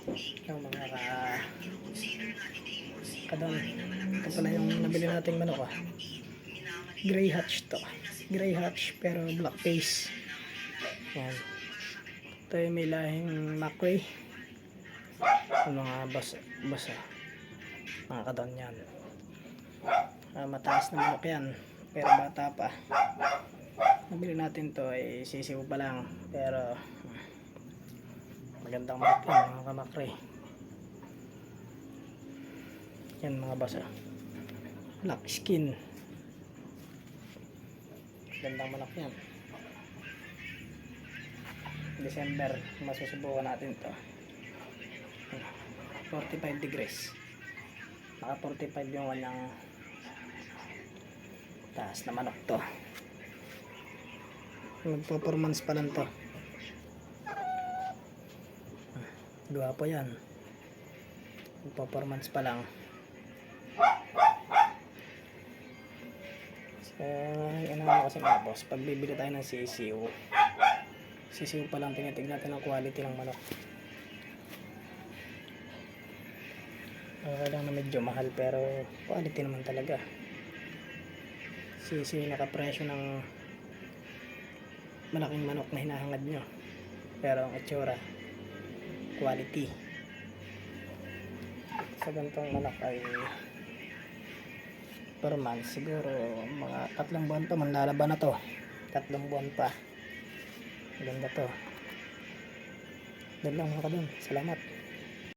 Yung mga kadon. Ito pala yung nabili nating manok Gray Hatch to. Gray Hatch pero black face. Yan. Ito yung may lahing Macrae. Yung mga basa. Mga kadon yan. Mataas na manok yan. Pero bata pa. Nabili natin to ay sisiw pa lang. Pero magandang manok yan mga kamakre. Yan mga basa. Black skin. Magandang manok yan. December masusubukan natin to. 45 degrees. Naka 45 yung kanyang taas na manok to. Magpo-performance pa lang to. Gwapo yan. Magpo-performance pa lang. So, ano kasi mga boss, pag bibili tayo ng sisiw pa lang tinitignan natin ang quality ng manok. Okay lang na medyo mahal pero quality naman talaga. Sisiw nakapresyo ng malaking manok na hinahangad nyo, pero ang itsura quality. Sa ganitong manok ay per month siguro mga 3 buwan pa manlalaban na to. 3 buwan pa. Ganda to. Doon lang mga kadun. Salamat.